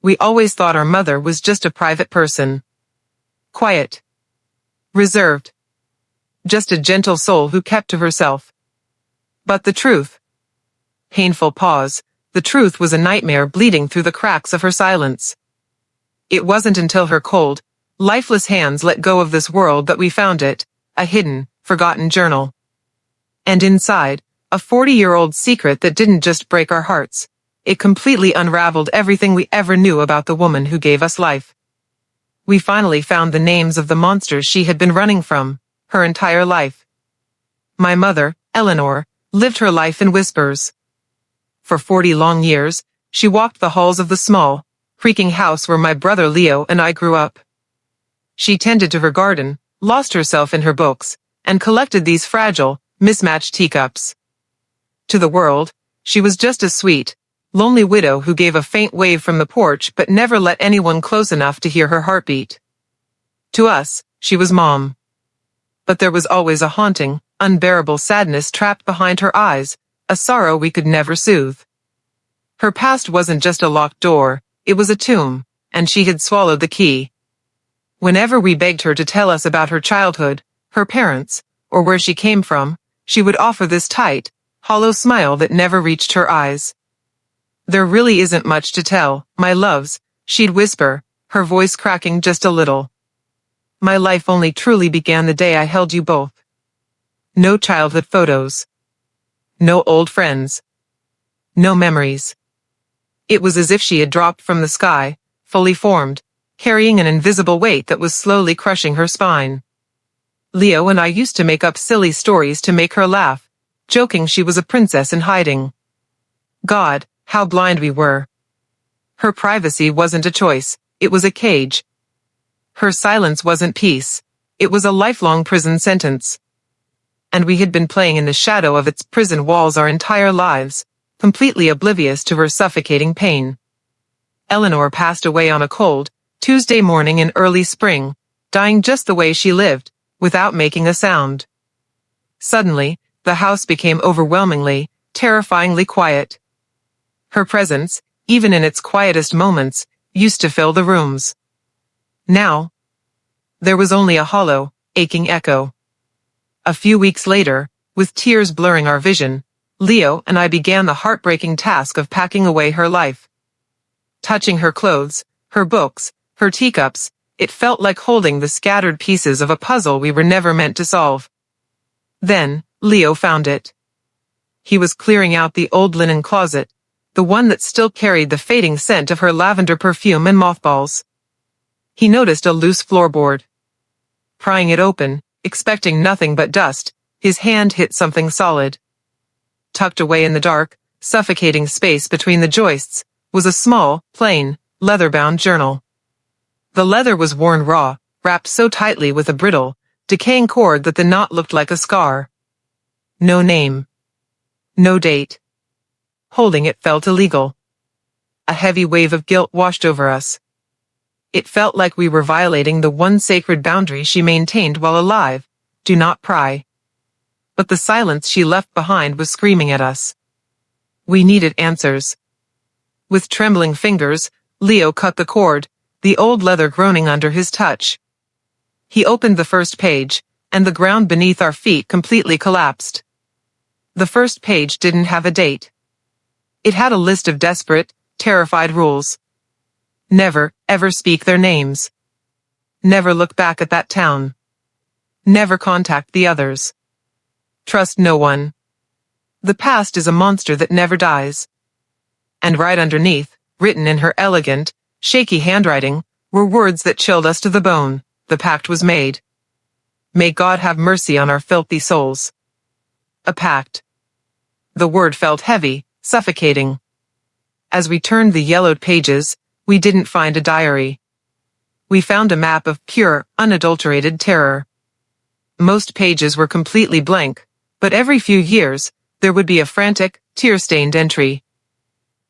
We always thought our mother was just a private person. Quiet. Reserved. Just a gentle soul who kept to herself. But the truth. Painful pause. The truth was a nightmare bleeding through the cracks of her silence. It wasn't until her cold, lifeless hands let go of this world that we found it, a hidden, forgotten journal. And inside, a 40-year-old secret that didn't just break our hearts. It completely unraveled everything we ever knew about the woman who gave us life. We finally found the names of the monsters she had been running from, her entire life. My mother, Eleanor, lived her life in whispers. For 40 long years, she walked the halls of the small, creaking house where my brother Leo and I grew up. She tended to her garden, lost herself in her books, and collected these fragile, mismatched teacups. To the world, she was just a sweet, lonely widow who gave a faint wave from the porch but never let anyone close enough to hear her heartbeat. To us, she was Mom. But there was always a haunting, unbearable sadness trapped behind her eyes, a sorrow we could never soothe. Her past wasn't just a locked door, it was a tomb, and she had swallowed the key. Whenever we begged her to tell us about her childhood, her parents, or where she came from, she would offer this tight, hollow smile that never reached her eyes. There really isn't much to tell, my loves, she'd whisper, her voice cracking just a little. My life only truly began the day I held you both. No childhood photos. No old friends. No memories. It was as if she had dropped from the sky, fully formed, carrying an invisible weight that was slowly crushing her spine. Leo and I used to make up silly stories to make her laugh, joking she was a princess in hiding. God, how blind we were. Her privacy wasn't a choice, it was a cage. Her silence wasn't peace, it was a lifelong prison sentence. And we had been playing in the shadow of its prison walls our entire lives, completely oblivious to her suffocating pain. Eleanor passed away on a cold, Tuesday morning in early spring, dying just the way she lived, without making a sound. Suddenly, the house became overwhelmingly, terrifyingly quiet. Her presence, even in its quietest moments, used to fill the rooms. Now, there was only a hollow, aching echo. A few weeks later, with tears blurring our vision, Leo and I began the heartbreaking task of packing away her life. Touching her clothes, her books, her teacups, it felt like holding the scattered pieces of a puzzle we were never meant to solve. Then, Leo found it. He was clearing out the old linen closet, the one that still carried the fading scent of her lavender perfume and mothballs. He noticed a loose floorboard. Prying it open, expecting nothing but dust, his hand hit something solid. Tucked away in the dark, suffocating space between the joists, was a small, plain, leather-bound journal. The leather was worn raw, wrapped so tightly with a brittle, decaying cord that the knot looked like a scar. No name. No date. Holding it felt illegal. A heavy wave of guilt washed over us. It felt like we were violating the one sacred boundary she maintained while alive: do not pry. But the silence she left behind was screaming at us. We needed answers. With trembling fingers, Leo cut the cord, the old leather groaning under his touch. He opened the first page, and the ground beneath our feet completely collapsed. The first page didn't have a date. It had a list of desperate, terrified rules. Never, ever speak their names. Never look back at that town. Never contact the others. Trust no one. The past is a monster that never dies. And right underneath, written in her elegant, shaky handwriting, were words that chilled us to the bone: the pact was made. May God have mercy on our filthy souls. A pact. The word felt heavy, suffocating. As we turned the yellowed pages, we didn't find a diary. We found a map of pure, unadulterated terror. Most pages were completely blank, but every few years, there would be a frantic, tear-stained entry.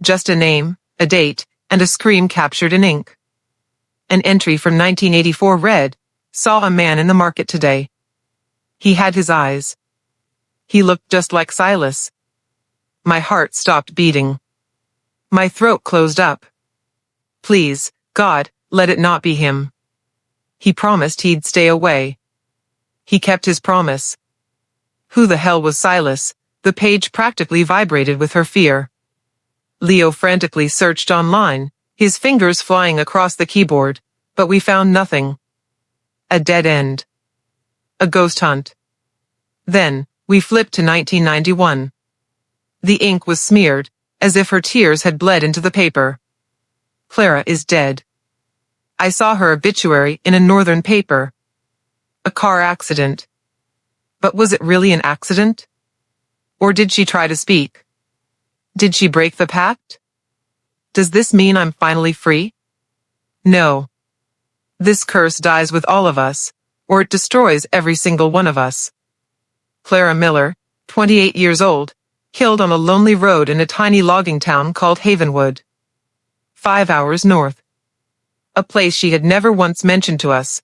Just a name, a date, and a scream captured in ink. An entry from 1984 read, "Saw a man in the market today. He had his eyes. He looked just like Silas." My heart stopped beating. My throat closed up. Please, God, let it not be him. He promised he'd stay away. He kept his promise. Who the hell was Silas? The page practically vibrated with her fear. Leo frantically searched online, his fingers flying across the keyboard, but we found nothing. A dead end. A ghost hunt. Then, we flipped to 1991. The ink was smeared, as if her tears had bled into the paper. Clara is dead. I saw her obituary in a northern paper. A car accident. But was it really an accident? Or did she try to speak? Did she break the pact? Does this mean I'm finally free? No. This curse dies with all of us, or it destroys every single one of us. Clara Miller, 28 years old, killed on a lonely road in a tiny logging town called Havenwood. 5 hours north. A place she had never once mentioned to us.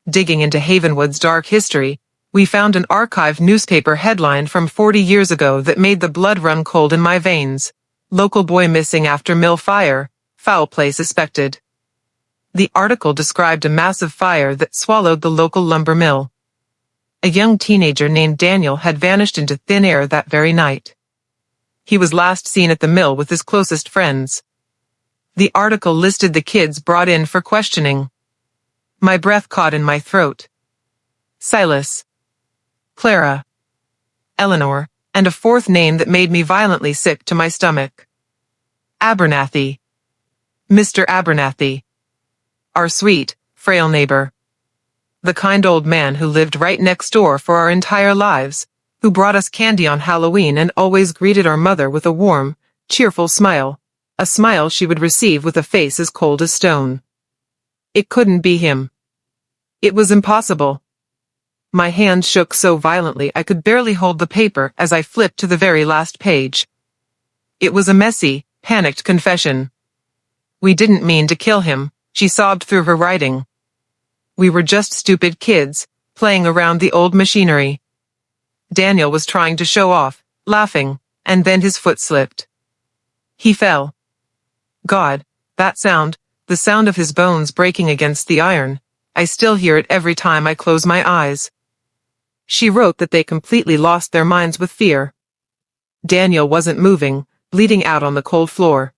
Digging into Havenwood's dark history, we found an archived newspaper headline from 40 years ago that made the blood run cold in my veins. Local boy missing after mill fire, foul play suspected. The article described a massive fire that swallowed the local lumber mill. A young teenager named Daniel had vanished into thin air that very night. He was last seen at the mill with his closest friends. The article listed the kids brought in for questioning. My breath caught in my throat. Silas, Clara, Eleanor, and a fourth name that made me violently sick to my stomach. Abernathy. Mr. Abernathy. Our sweet, frail neighbor. The kind old man who lived right next door for our entire lives, who brought us candy on Halloween and always greeted our mother with a warm, cheerful smile, a smile she would receive with a face as cold as stone. It couldn't be him. It was impossible. My hand shook so violently I could barely hold the paper as I flipped to the very last page. It was a messy, panicked confession. We didn't mean to kill him, she sobbed through her writing. We were just stupid kids, playing around the old machinery. Daniel was trying to show off, laughing, and then his foot slipped. He fell. God, that sound, the sound of his bones breaking against the iron, I still hear it every time I close my eyes. She wrote that they completely lost their minds with fear. Daniel wasn't moving, bleeding out on the cold floor.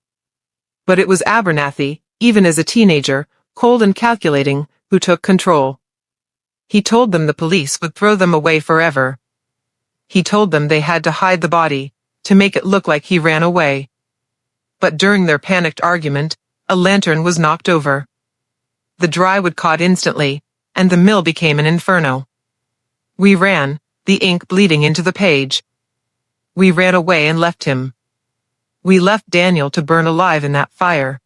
But it was Abernathy, even as a teenager, cold and calculating, who took control. He told them the police would throw them away forever. He told them they had to hide the body, to make it look like he ran away. But during their panicked argument, a lantern was knocked over. The drywood caught instantly, and the mill became an inferno. We ran, the ink bleeding into the page. We ran away and left him. We left Daniel to burn alive in that fire.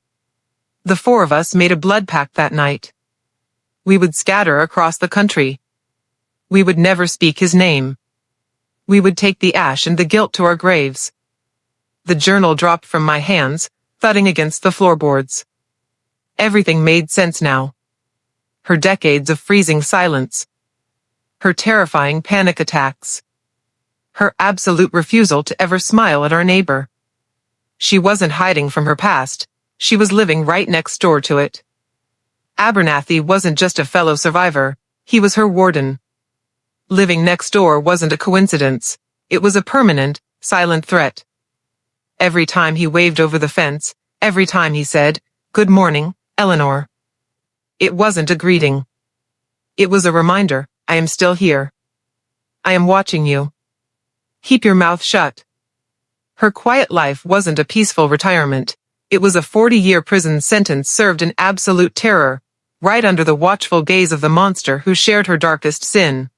The four of us made a blood pact that night. We would scatter across the country. We would never speak his name. We would take the ash and the guilt to our graves. The journal dropped from my hands, thudding against the floorboards. Everything made sense now. Her decades of freezing silence. Her terrifying panic attacks. Her absolute refusal to ever smile at our neighbor. She wasn't hiding from her past, she was living right next door to it. Abernathy wasn't just a fellow survivor, he was her warden. Living next door wasn't a coincidence, it was a permanent, silent threat. Every time he waved over the fence, every time he said, "Good morning, Eleanor." It wasn't a greeting. It was a reminder, I am still here. I am watching you. Keep your mouth shut. Her quiet life wasn't a peaceful retirement. It was a 40-year prison sentence served in absolute terror, right under the watchful gaze of the monster who shared her darkest sin.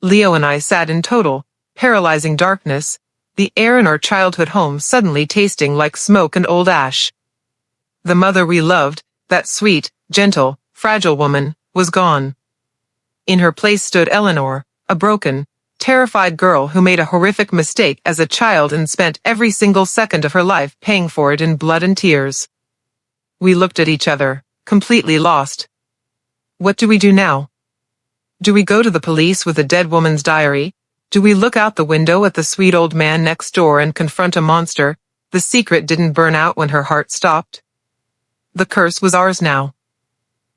Leo and I sat in total, paralyzing darkness, the air in our childhood home suddenly tasting like smoke and old ash. The mother we loved, that sweet, gentle, fragile woman, was gone. In her place stood Eleanor, a broken, terrified girl who made a horrific mistake as a child and spent every single second of her life paying for it in blood and tears. We looked at each other, completely lost. What do we do now? Do we go to the police with a dead woman's diary? Do we look out the window at the sweet old man next door and confront a monster? The secret didn't burn out when her heart stopped. The curse was ours now.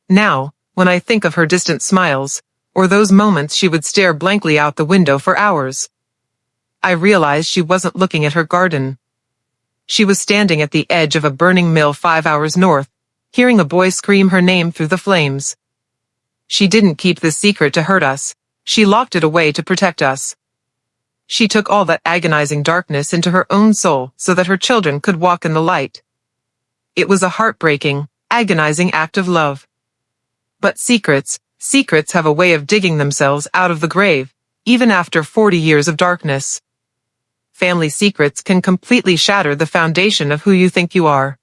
Now, when I think of her distant smiles, or those moments she would stare blankly out the window for hours, I realize she wasn't looking at her garden. She was standing at the edge of a burning mill 5 hours north, hearing a boy scream her name through the flames. She didn't keep this secret to hurt us, she locked it away to protect us. She took all that agonizing darkness into her own soul so that her children could walk in the light. It was a heartbreaking, agonizing act of love. But secrets have a way of digging themselves out of the grave, even after 40 years of darkness. Family secrets can completely shatter the foundation of who you think you are.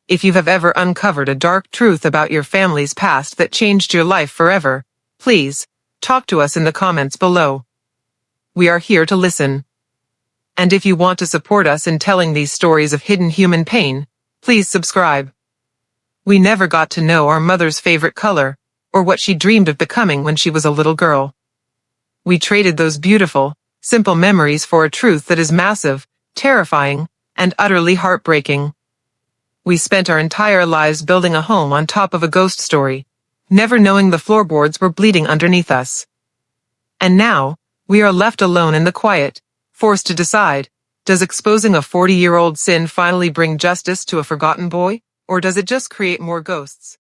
If you have ever uncovered a dark truth about your family's past that changed your life forever, please, talk to us in the comments below. We are here to listen. And if you want to support us in telling these stories of hidden human pain, please subscribe. We never got to know our mother's favorite color, or what she dreamed of becoming when she was a little girl. We traded those beautiful, simple memories for a truth that is massive, terrifying, and utterly heartbreaking. We spent our entire lives building a home on top of a ghost story, never knowing the floorboards were bleeding underneath us. And now, we are left alone in the quiet, forced to decide, does exposing a 40-year-old sin finally bring justice to a forgotten boy, or does it just create more ghosts?